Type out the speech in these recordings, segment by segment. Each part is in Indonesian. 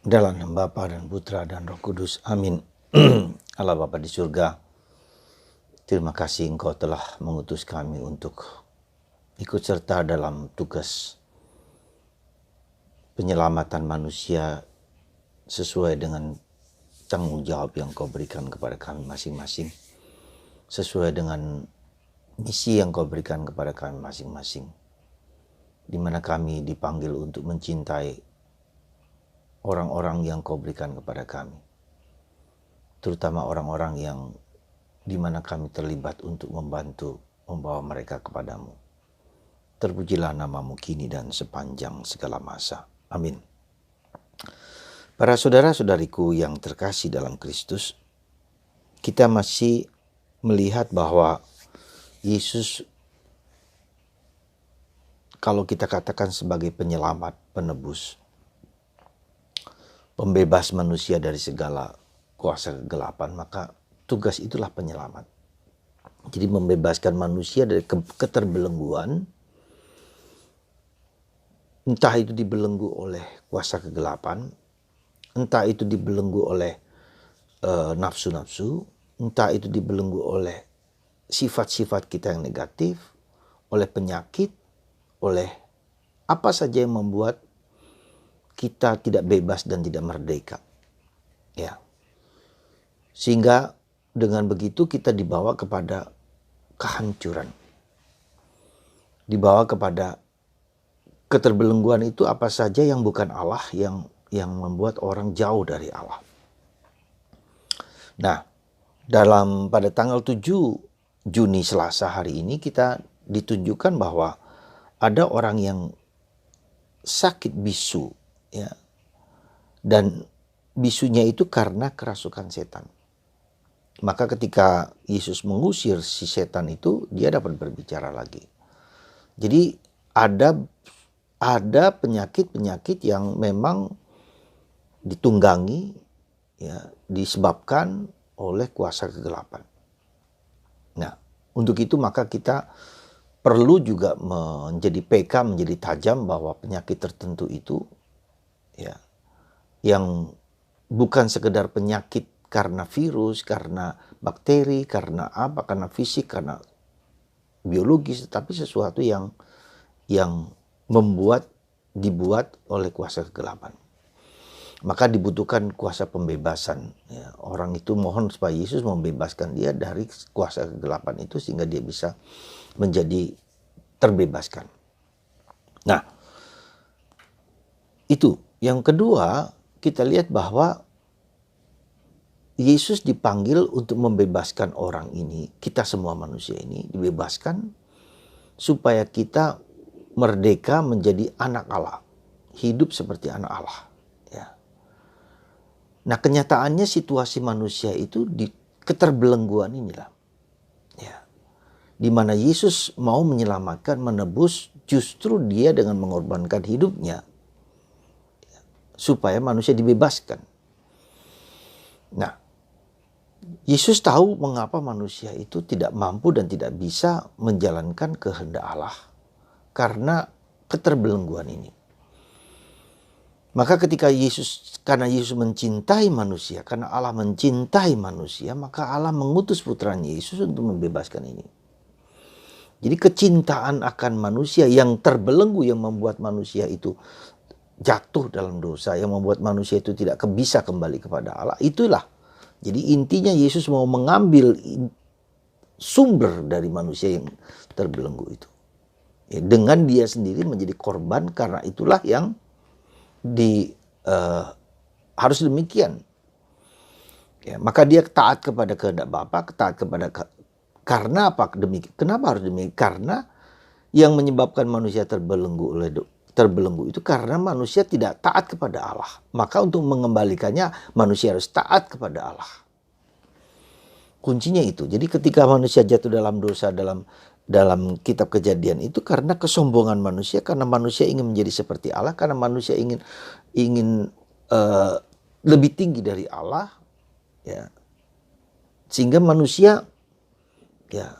Dalam nama Bapa dan Putra dan Roh Kudus. Amin. Allah Bapa di surga, terima kasih Engkau telah mengutus kami untuk ikut serta dalam tugas penyelamatan manusia sesuai dengan tanggung jawab yang Kau berikan kepada kami masing-masing, sesuai dengan misi yang Kau berikan kepada kami masing-masing, di mana kami dipanggil untuk mencintai orang-orang yang Kau berikan kepada kami, terutama orang-orang yang di mana kami terlibat untuk membantu membawa mereka kepadamu. Terpujilah namamu kini dan sepanjang segala masa. Amin. Para saudara-saudariku yang terkasih dalam Kristus, kita masih melihat bahwa Yesus, kalau kita katakan sebagai penyelamat, penebus, pembebas manusia dari segala kuasa kegelapan, maka tugas itulah penyelamat. Jadi membebaskan manusia dari keterbelengguan, entah itu dibelenggu oleh kuasa kegelapan, entah itu dibelenggu oleh nafsu-nafsu, entah itu dibelenggu oleh sifat-sifat kita yang negatif, oleh penyakit, oleh apa saja yang membuat kita tidak bebas dan tidak merdeka. Ya. Sehingga dengan begitu kita dibawa kepada kehancuran. Dibawa kepada keterbelengguan itu apa saja yang bukan Allah, yang membuat orang jauh dari Allah. Nah, pada tanggal 7 Juni Selasa hari ini kita ditunjukkan bahwa ada orang yang sakit bisu, ya. Dan bisunya itu karena kerasukan setan. Maka ketika Yesus mengusir si setan itu, dia dapat berbicara lagi. Jadi ada penyakit-penyakit yang memang ditunggangi, ya, disebabkan oleh kuasa kegelapan. Nah, untuk itu maka kita perlu juga menjadi menjadi tajam bahwa penyakit tertentu itu, ya, yang bukan sekedar penyakit karena virus, karena bakteri, karena apa, karena fisik, karena biologis, tetapi sesuatu yang dibuat oleh kuasa kegelapan. Maka dibutuhkan kuasa pembebasan. Ya, orang itu mohon supaya Yesus membebaskan dia dari kuasa kegelapan itu sehingga dia bisa menjadi terbebaskan. Nah, itu. Yang kedua, kita lihat bahwa Yesus dipanggil untuk membebaskan orang ini, kita semua manusia ini dibebaskan supaya kita merdeka menjadi anak Allah, hidup seperti anak Allah. Ya. Nah, kenyataannya situasi manusia itu di keterbelengguan inilah, ya, di mana Yesus mau menyelamatkan, menebus, justru dia dengan mengorbankan hidupnya, ya, supaya manusia dibebaskan. Nah, Yesus tahu mengapa manusia itu tidak mampu dan tidak bisa menjalankan kehendak Allah karena keterbelengguan ini. Maka karena Yesus mencintai manusia, karena Allah mencintai manusia, maka Allah mengutus putranya Yesus untuk membebaskan ini. Jadi kecintaan akan manusia yang terbelenggu, yang membuat manusia itu jatuh dalam dosa, yang membuat manusia itu tidak bisa kembali kepada Allah, itulah. Jadi intinya Yesus mau mengambil sumber dari manusia yang terbelenggu itu. Ya, dengan dia sendiri menjadi korban, karena itulah yang harus demikian. Ya, maka dia taat kepada kehendak Bapa, karena apa demikian? Kenapa harus demikian? Karena yang menyebabkan manusia terbelenggu itu karena manusia tidak taat kepada Allah. Maka untuk mengembalikannya manusia harus taat kepada Allah. Kuncinya itu. Jadi ketika manusia jatuh dalam dosa dalam kitab Kejadian itu karena kesombongan manusia, karena manusia ingin menjadi seperti Allah, karena manusia ingin lebih tinggi dari Allah, ya, sehingga manusia, ya,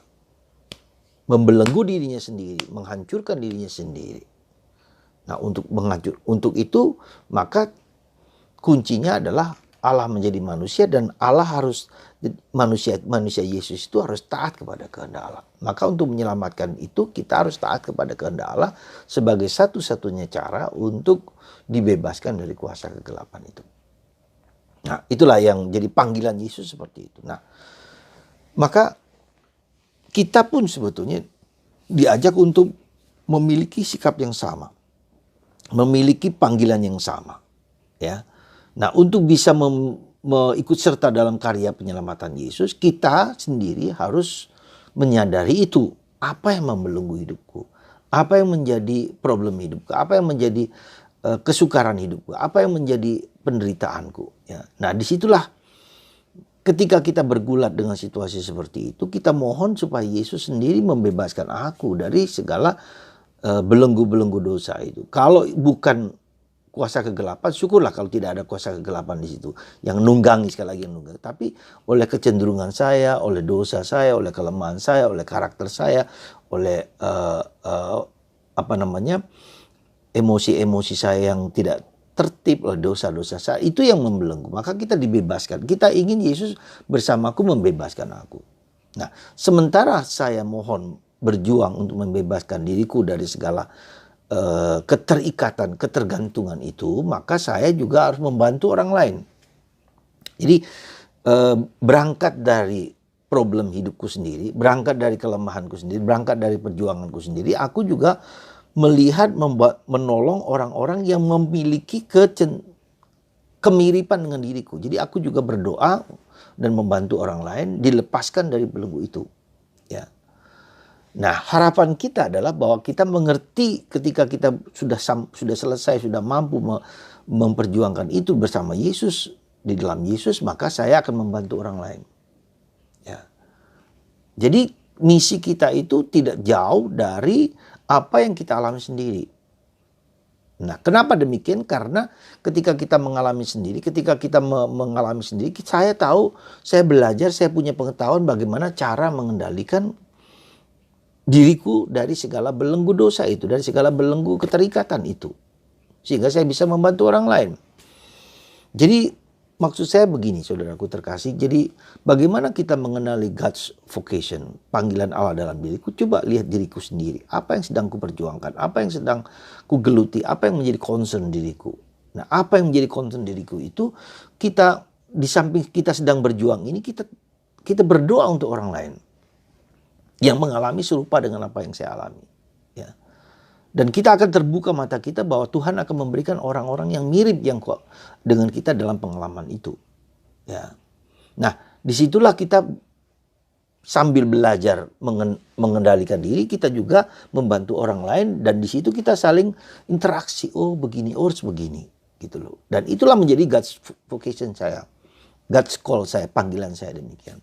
membelenggu dirinya sendiri, menghancurkan dirinya sendiri. Nah, untuk itu maka kuncinya adalah Allah menjadi manusia, dan Allah harus manusia Yesus itu harus taat kepada kehendak Allah. Maka untuk menyelamatkan itu kita harus taat kepada kehendak Allah sebagai satu-satunya cara untuk dibebaskan dari kuasa kegelapan itu. Nah, itulah yang jadi panggilan Yesus seperti itu. Nah, maka kita pun sebetulnya diajak untuk memiliki sikap yang sama, memiliki panggilan yang sama, ya. Nah, untuk bisa ikut serta dalam karya penyelamatan Yesus, kita sendiri harus menyadari itu. Apa yang membelenggu hidupku? Apa yang menjadi problem hidupku? Apa yang menjadi kesukaran hidupku? Apa yang menjadi penderitaanku? Ya. Nah, disitulah ketika kita bergulat dengan situasi seperti itu, kita mohon supaya Yesus sendiri membebaskan aku dari segala belenggu-belenggu dosa itu. Kalau bukan kuasa kegelapan, syukurlah kalau tidak ada kuasa kegelapan di situ yang nunggangi, sekali lagi yang nunggangi. Tapi oleh kecenderungan saya, oleh dosa saya, oleh kelemahan saya, oleh karakter saya, oleh emosi-emosi saya yang tidak tertib, oleh dosa-dosa saya, itu yang membelenggu. Maka kita dibebaskan. Kita ingin Yesus bersamaku membebaskan aku. Nah, sementara saya mohon berjuang untuk membebaskan diriku dari segala keterikatan, ketergantungan itu, maka saya juga harus membantu orang lain. Jadi berangkat dari problem hidupku sendiri, berangkat dari kelemahanku sendiri, berangkat dari perjuanganku sendiri, aku juga melihat menolong orang-orang yang memiliki kemiripan dengan diriku. Jadi aku juga berdoa dan membantu orang lain dilepaskan dari belenggu itu. Ya. Nah, harapan kita adalah bahwa kita mengerti ketika kita sudah selesai, sudah mampu memperjuangkan itu bersama Yesus, di dalam Yesus, maka saya akan membantu orang lain. Ya. Jadi misi kita itu tidak jauh dari apa yang kita alami sendiri. Nah, kenapa demikian? Karena ketika kita mengalami sendiri, saya tahu, saya belajar, saya punya pengetahuan bagaimana cara mengendalikan diriku dari segala belenggu dosa itu, dari segala belenggu keterikatan itu. Sehingga saya bisa membantu orang lain. Jadi maksud saya begini, saudaraku terkasih. Jadi bagaimana kita mengenali God's vocation, panggilan Allah dalam diriku? Coba lihat diriku sendiri. Apa yang sedang kuperjuangkan? Apa yang sedang kugeluti? Apa yang menjadi concern diriku? Nah, apa yang menjadi concern diriku itu, kita di samping kita sedang berjuang ini, kita berdoa untuk orang lain yang mengalami serupa dengan apa yang saya alami. Ya. Dan kita akan terbuka mata kita bahwa Tuhan akan memberikan orang-orang yang mirip yang kok dengan kita dalam pengalaman itu. Ya. Nah, disitulah kita sambil belajar mengendalikan diri, kita juga membantu orang lain, dan di situ kita saling interaksi. Oh begini, oh harus begini, gitu loh. Dan itulah menjadi God's vocation saya, God's call saya, panggilan saya demikian.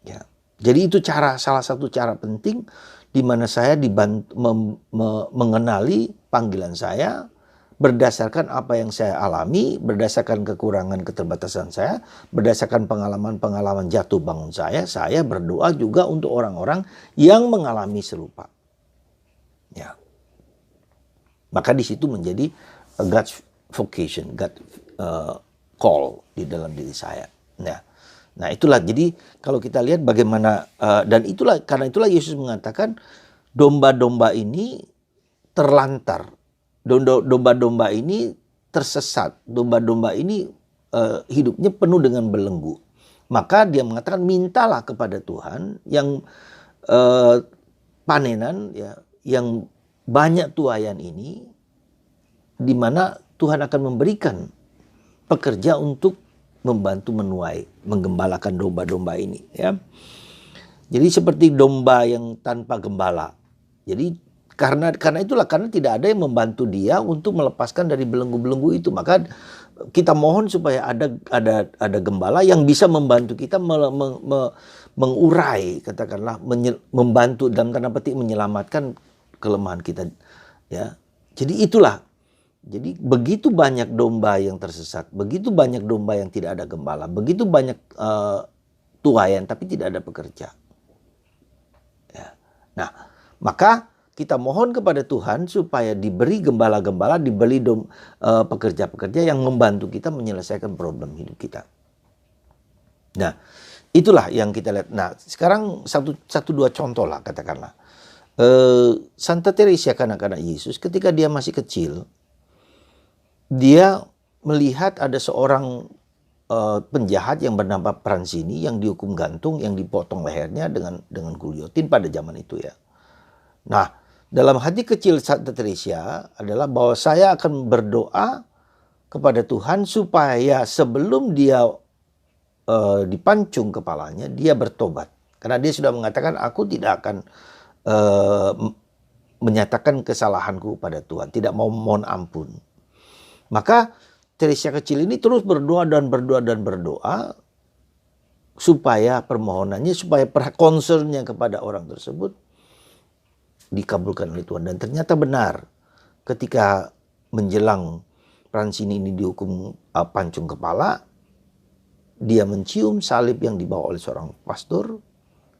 Ya. Jadi itu salah satu cara penting di mana saya dibantu mengenali panggilan saya berdasarkan apa yang saya alami, berdasarkan kekurangan keterbatasan saya, berdasarkan pengalaman jatuh bangun saya berdoa juga untuk orang-orang yang mengalami serupa. Ya. Maka di situ menjadi God's vocation, God call di dalam diri saya. Nah itulah, jadi kalau kita lihat bagaimana, dan karena itulah Yesus mengatakan domba-domba ini terlantar, domba-domba ini tersesat, domba-domba ini hidupnya penuh dengan belenggu. Maka dia mengatakan mintalah kepada Tuhan yang panenan, ya, yang banyak tuaian ini, di mana Tuhan akan memberikan pekerja untuk membantu menuai, menggembalakan domba-domba ini, ya. Jadi seperti domba yang tanpa gembala. Jadi karena tidak ada yang membantu dia untuk melepaskan dari belenggu-belenggu itu, maka kita mohon supaya ada gembala yang bisa membantu kita mengurai, katakanlah membantu dalam tanda petik menyelamatkan kelemahan kita, ya. Jadi itulah. Jadi begitu banyak domba yang tersesat, begitu banyak domba yang tidak ada gembala, begitu banyak tuaian tapi tidak ada pekerja. Ya. Nah, maka kita mohon kepada Tuhan supaya diberi gembala-gembala, diberi pekerja-pekerja yang membantu kita menyelesaikan problem hidup kita. Nah, itulah yang kita lihat. Nah, sekarang satu dua contoh lah katakanlah. Santa Teresa kanak-kanak Yesus ketika dia masih kecil, dia melihat ada seorang penjahat yang bernama Pranzini yang dihukum gantung, yang dipotong lehernya dengan guliotin pada zaman itu ya. Nah, dalam hati kecil Santa Teresa adalah bahwa saya akan berdoa kepada Tuhan supaya sebelum dia dipancung kepalanya, dia bertobat. Karena dia sudah mengatakan, aku tidak akan menyatakan kesalahanku pada Tuhan, tidak mau mohon ampun. Maka Teresa kecil ini terus berdoa dan berdoa dan berdoa supaya permohonannya, supaya concernnya kepada orang tersebut dikabulkan oleh Tuhan. Dan ternyata benar, ketika menjelang Pranzini ini dihukum pancung kepala, dia mencium salib yang dibawa oleh seorang pastor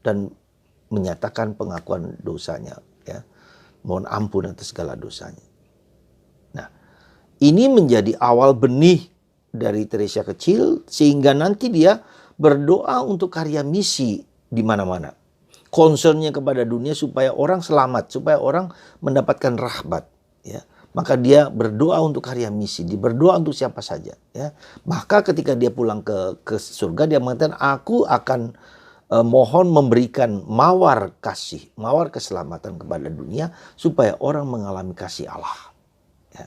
dan menyatakan pengakuan dosanya, ya, mohon ampun atas segala dosanya. Nah, ini menjadi awal benih dari Teresa kecil sehingga nanti dia berdoa untuk karya misi di mana-mana. Concernnya kepada dunia supaya orang selamat, supaya orang mendapatkan rahmat, ya. Maka dia berdoa untuk karya misi, dia berdoa untuk siapa saja, ya. Maka ketika dia pulang ke surga, dia mengatakan, aku akan mohon memberikan mawar kasih, mawar keselamatan kepada dunia supaya orang mengalami kasih Allah. Ya.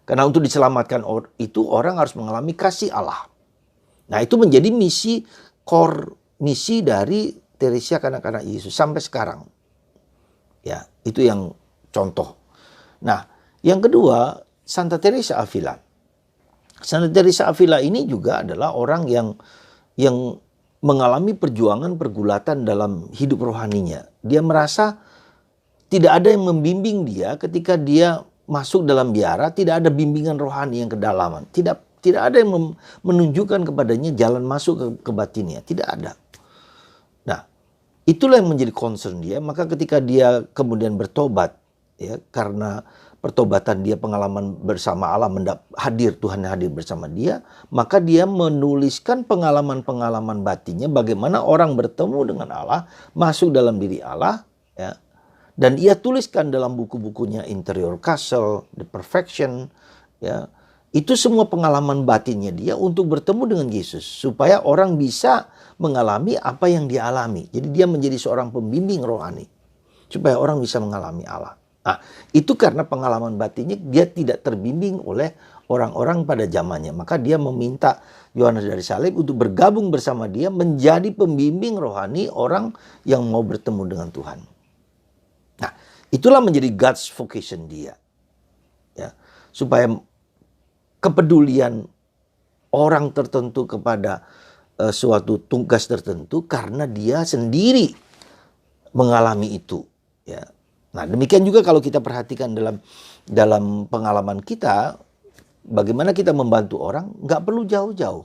Karena untuk diselamatkan itu orang harus mengalami kasih Allah. Nah, itu menjadi misi core, misi dari Teresa kanak-kanak Yesus sampai sekarang. Ya, itu yang contoh. Nah, yang kedua, Santa Teresa Avila. Santa Teresa Avila ini juga adalah orang yang mengalami perjuangan pergulatan dalam hidup rohaninya. Dia merasa tidak ada yang membimbing dia ketika dia masuk dalam biara, tidak ada bimbingan rohani yang kedalaman. Tidak ada yang menunjukkan kepadanya jalan masuk ke batinnya, tidak ada. Nah, itulah yang menjadi concern dia. Maka ketika dia kemudian bertobat, ya, karena pertobatan dia, pengalaman bersama Allah, Tuhan hadir bersama dia, maka dia menuliskan pengalaman-pengalaman batinnya, bagaimana orang bertemu dengan Allah, masuk dalam diri Allah, ya, dan ia tuliskan dalam buku-bukunya Interior Castle, The Perfection, ya. Itu semua pengalaman batinnya dia untuk bertemu dengan Yesus, supaya orang bisa mengalami apa yang dia alami. Jadi dia menjadi seorang pembimbing rohani, supaya orang bisa mengalami Allah. Nah, itu karena pengalaman batinnya dia tidak terbimbing oleh orang-orang pada zamannya. Maka dia meminta Yohanes dari Salib untuk bergabung bersama dia menjadi pembimbing rohani orang yang mau bertemu dengan Tuhan. Nah, itulah menjadi God's vocation dia. Ya, supaya kepedulian orang tertentu kepada suatu tugas tertentu karena dia sendiri mengalami itu, ya. Nah, demikian juga kalau kita perhatikan dalam pengalaman kita, bagaimana kita membantu orang, nggak perlu jauh-jauh.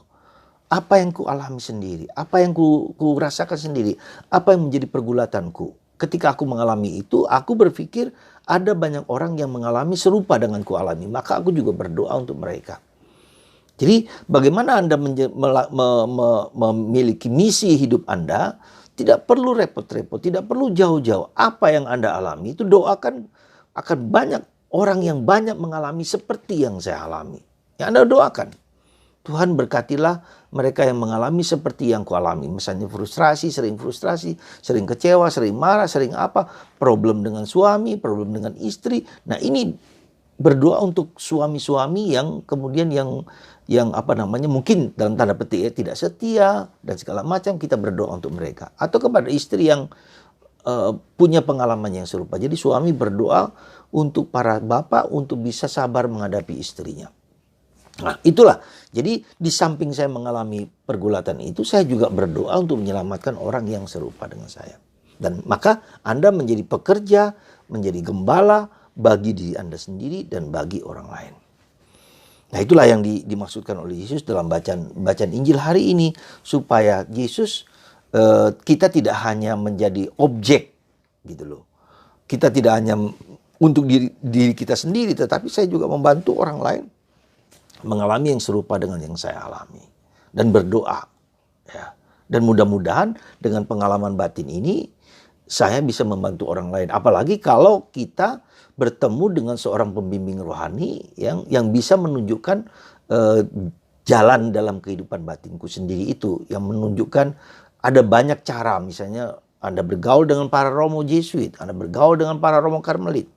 Apa yang ku alami sendiri, apa yang ku rasakan sendiri, apa yang menjadi pergulatanku. Ketika aku mengalami itu, aku berpikir ada banyak orang yang mengalami serupa dengan ku alami, maka aku juga berdoa untuk mereka. Jadi bagaimana Anda memiliki misi hidup Anda, tidak perlu repot-repot, tidak perlu jauh-jauh. Apa yang Anda alami itu doakan, akan banyak orang yang banyak mengalami seperti yang saya alami. Yang Anda doakan, Tuhan berkatilah mereka yang mengalami seperti yang kualami. Misalnya frustrasi, sering kecewa, sering marah, sering apa, problem dengan suami, problem dengan istri. Nah, ini berdoa untuk suami-suami yang kemudian yang mungkin dalam tanda petik ya, tidak setia dan segala macam, kita berdoa untuk mereka. Atau kepada istri yang punya pengalaman yang serupa. Jadi suami berdoa untuk para bapak untuk bisa sabar menghadapi istrinya. Nah, itulah. Jadi di samping saya mengalami pergulatan itu, saya juga berdoa untuk menyelamatkan orang yang serupa dengan saya. Dan maka Anda menjadi pekerja, menjadi gembala bagi diri Anda sendiri dan bagi orang lain. Nah, itulah yang dimaksudkan oleh Yesus dalam bacaan Injil hari ini, supaya Yesus kita tidak hanya menjadi objek gitu loh. kita tidak hanya untuk diri kita sendiri, tetapi saya juga membantu orang lain mengalami yang serupa dengan yang saya alami. Dan berdoa. Ya. Dan mudah-mudahan dengan pengalaman batin ini, saya bisa membantu orang lain. Apalagi kalau kita bertemu dengan seorang pembimbing rohani yang bisa menunjukkan jalan dalam kehidupan batinku sendiri itu. Yang menunjukkan ada banyak cara. Misalnya Anda bergaul dengan para Romo Jesuit, Anda bergaul dengan para Romo Karmelit,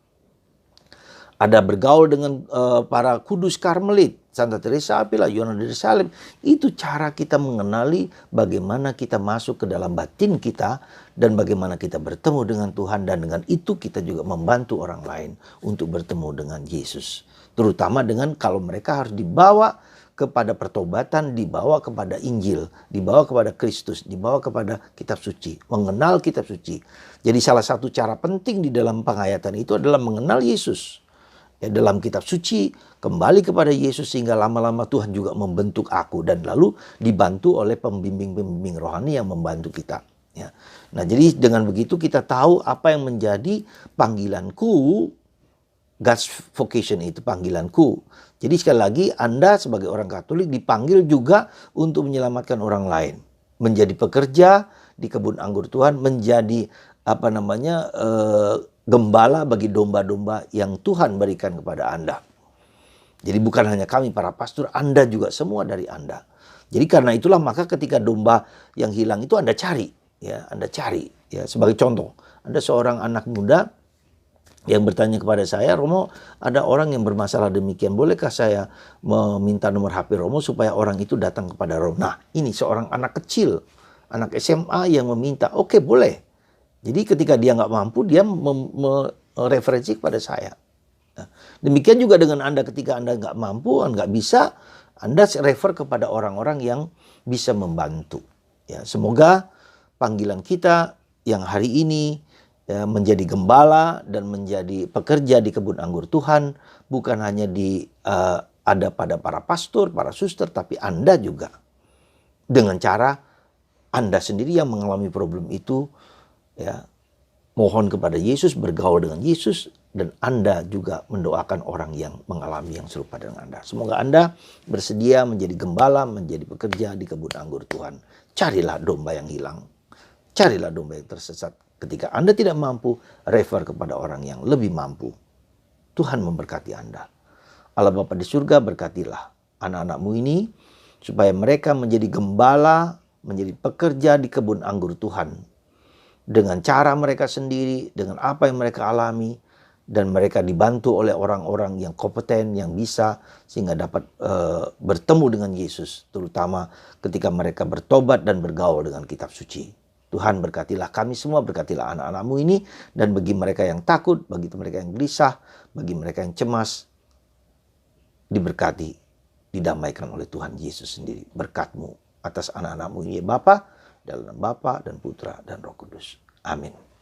ada bergaul dengan para kudus Karmelit, Santa Teresa Avila, Yohanes dari Salib. Itu cara kita mengenali bagaimana kita masuk ke dalam batin kita dan bagaimana kita bertemu dengan Tuhan. Dan dengan itu kita juga membantu orang lain untuk bertemu dengan Yesus. Terutama dengan kalau mereka harus dibawa kepada pertobatan, dibawa kepada Injil, dibawa kepada Kristus, dibawa kepada kitab suci, mengenal kitab suci. Jadi salah satu cara penting di dalam penghayatan itu adalah mengenal Yesus. Ya, dalam kitab suci, kembali kepada Yesus sehingga lama-lama Tuhan juga membentuk aku. Dan lalu dibantu oleh pembimbing-pembimbing rohani yang membantu kita. Ya. Nah, jadi dengan begitu kita tahu apa yang menjadi panggilanku. God's vocation itu panggilanku. Jadi sekali lagi Anda sebagai orang Katolik dipanggil juga untuk menyelamatkan orang lain. Menjadi pekerja di kebun anggur Tuhan, menjadi gembala bagi domba-domba yang Tuhan berikan kepada Anda. Jadi bukan hanya kami para pastor, Anda juga semua dari Anda. Jadi karena itulah maka ketika domba yang hilang itu Anda cari, ya, Anda cari. Ya, sebagai contoh, ada seorang anak muda yang bertanya kepada saya, Romo, ada orang yang bermasalah demikian, bolehkah saya meminta nomor HP Romo supaya orang itu datang kepada Romo? Nah, ini seorang anak kecil, anak SMA yang meminta, oke, boleh. Jadi ketika dia nggak mampu, dia mereferensi kepada saya. Nah, demikian juga dengan Anda ketika Anda nggak mampu, nggak bisa, Anda refer kepada orang-orang yang bisa membantu. Ya, semoga panggilan kita yang hari ini, ya, menjadi gembala dan menjadi pekerja di kebun anggur Tuhan bukan hanya ada pada para pastor, para suster, tapi Anda juga dengan cara Anda sendiri yang mengalami problem itu, ya, mohon kepada Yesus, bergaul dengan Yesus, dan Anda juga mendoakan orang yang mengalami yang serupa dengan Anda. Semoga Anda bersedia menjadi gembala, menjadi pekerja di kebun anggur Tuhan. Carilah domba yang hilang, carilah domba yang tersesat. Ketika Anda tidak mampu, refer kepada orang yang lebih mampu. Tuhan memberkati Anda. Allah Bapa di surga, berkatilah anak-anakmu ini, supaya mereka menjadi gembala, menjadi pekerja di kebun anggur Tuhan. Dengan cara mereka sendiri, dengan apa yang mereka alami, dan mereka dibantu oleh orang-orang yang kompeten, yang bisa, sehingga dapat bertemu dengan Yesus. Terutama ketika mereka bertobat dan bergaul dengan kitab suci. Tuhan berkatilah kami semua, berkatilah anak-anakmu ini, dan bagi mereka yang takut, bagi mereka yang gelisah, bagi mereka yang cemas, diberkati, didamaikan oleh Tuhan Yesus sendiri. Berkat-Mu atas anak-anakmu ini, ya Bapa, dalam Bapa dan Putra dan Roh Kudus. Amin.